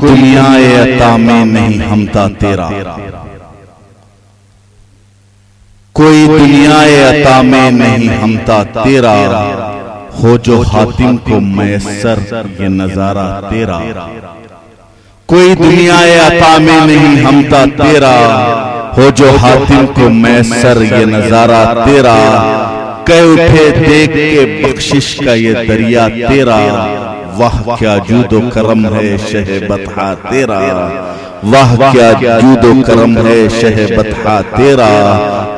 دنیا عطا میں نہیں ہمتا تیرا، کوئی دنیا عطا میں نہیں ہمتا تیرا، ہو جو حاتم کو میسر یہ نظارہ تیرا، کوئی دنیا عطا میں نہیں ہمتا تیرا، ہو جو حاتم کو میسر یہ نظارہ تیرا، کہہ اٹھے دیکھ کے بخشش کا یہ دریا تیرا، واہ کیا جود و کرم ہے شہ بطحا تیرا، واہ کیا جود و کرم ہے شہ بطحا تیرا،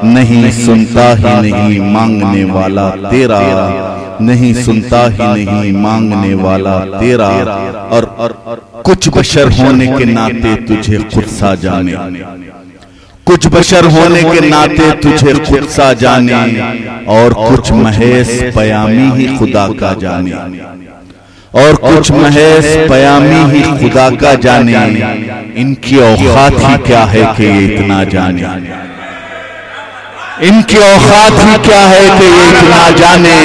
نہیں سنتا ہی نہیں مانگنے والا تیرا، نہیں سنتا ہی نہیں مانگنے والا تیرا، اور کچھ بشر ہونے کے ناطے تجھے خود سا جانے، کچھ بشر ہونے کے ناطے تجھے خود سا جانے، اور کچھ محض پیامی ہی خدا کا جانے، اور کچھ محض پیامی ہی خدا کا جانے، ان کی اوقات ہی کیا ہے کہ یہ اتنا جانے، ان کی اوقات ہی کیا ہے کہ یہ اتنا جانے،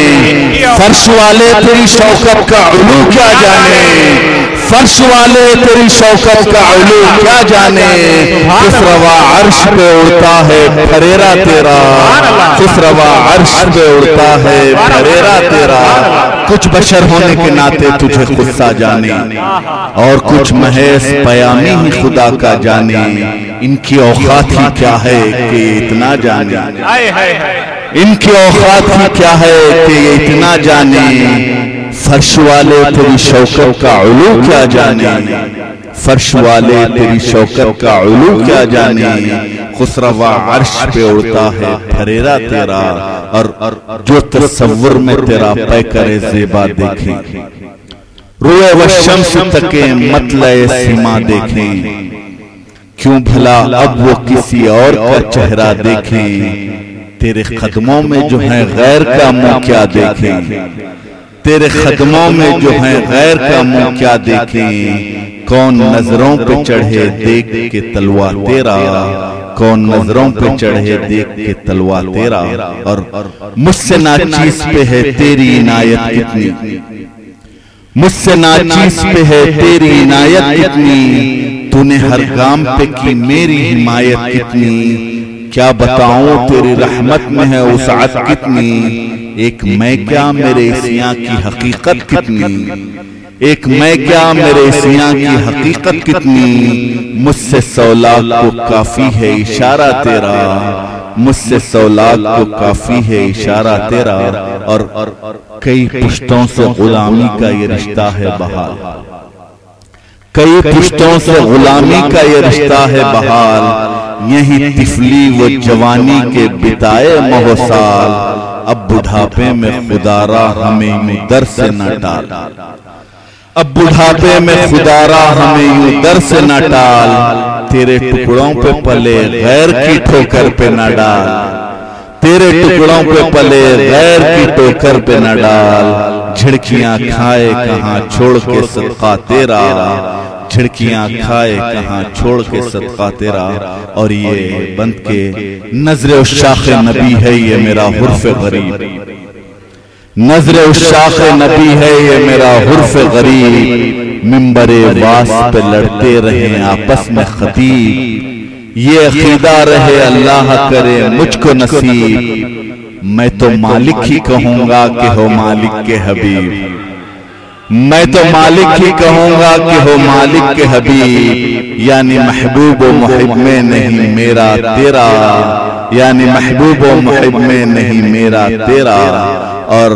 فرش والے تیری شوکت کا علو کیا جانے، فرش والے تیری شوکت کا علو کیا جانے، کس روا عرش پہ اڑتا ہے پھریرا تیرا، کس روا عرش پہ اڑتا ہے پھریرا تیرا، کچھ بشر ہونے کے ناطے تجھے خود سا جانے، اور کچھ محض پیامی ہی خدا کا جانے، ان کی اوقات ہی کیا ہے کہ یہ اتنا جانے، ان کی اوقات ہی کیا ہے کہ یہ اتنا جانے، فرش والے تیری شوکت کا علو کیا جانے، فرش والے تیری شوکت کا علو کیا جانے، خسروا عرش پہ اڑتا ہے پھریرا تیرا، اور جو تصور میں تیرا پیکر زیبا دیکھیں، روئے والشمس تکیں مطلع سما دیکھیں، کیوں بھلا اب وہ کسی اور کا چہرہ دیکھیں، تیرے قدموں میں جو ہیں غیر کا منہ کیا دیکھیں، تیرے قدموں میں جو ہیں غیر کا منہ کیا دیکھیں، کون نظروں پہ چڑھے دیکھ کے تلوا تیرا، کون نظروں پہ چڑھے دیکھ کے تلوا تیرا، اور مجھ سے ناچیز پہ ہے تیری عنایت کتنی، مجھ سے ناچیز پہ ہے تیری عنایت کتنی، تو نے ہر گام پہ کی میری حمایت کتنی، کیا بتاؤں تیری رحمت میں ہے وسعت کتنی، ایک میں کیا میرے عصیاں کی حقیقت کتنی، ایک میں کیا میرے عصیاں کی حقیقت کتنی، مجھ سے 100 لاکھ کو کافی ہے اشارہ تیرا، مجھ سے 100 لاکھ کو کافی ہے اشارہ تیرا، اور کئی پشتوں سے غلامی کا یہ رشتہ ہے بحال، کئی پشتوں سے غلامی کا یہ رشتہ ہے بحال، یہی طفلی و جوانی کے بتائے مہو سال، اب بڑھاپے میں خدا را ہمیں یوں در سے نہ ٹال، اب بڑھاپے میں خدا را ہمیں یوں در سے نہ ٹال، تیرے ٹکڑوں پہ پلے غیر کی ٹھوکر پہ نہ ڈال، تیرے ٹکڑوں پہ پلے غیر کی ٹھوکر پہ نہ ڈال، جھڑکیاں کھائے کہاں چھوڑ کے صدقہ تیرا، جھڑکیاں کھائے کہاں چھوڑ کے صدقہ تیرا، اور یہ بند کے نظر عشاق نبی ہے یہ میرا حرف غریب، نظر عشاق نبی ہے یہ میرا حرف غریب، منبر واس پہ لڑتے رہے آپس میں خطیب، یہ عقیدہ رہے اللہ کرے مجھ کو نصیب، میں تو مالک ہی کہوں گا کہ ہو مالک کے حبیب، میں تو مالک ہی کہوں گا کہ ہو مالک کے حبیب، یعنی محبوب و محب میں نہیں میرا تیرا، یعنی محبوب و محب میں نہیں میرا تیرا، اور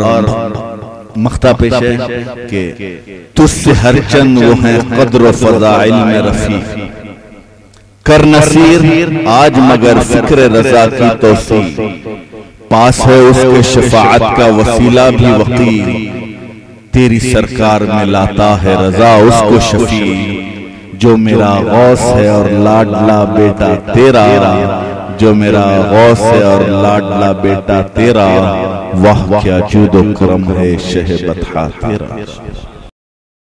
مختہ پیش ہے کہ تجھ سے ہر چند وہ ہیں قدر و فضائل میں رفیع، کر نصیر آج مگر فکر رضا کی توسیع، پاس ہے اس کے شفاعت کا وسیلہ بھی وقیر، تیری سرکار میں لاتا ہے رضا اس کو شفیع، جو میرا غوث ہے اور لاڈلا بیٹا تیرا، جو میرا غوث ہے اور لاڈلا بیٹا تیرا، واہ کیا جود و کرم ہے شہ بطحا تیرا۔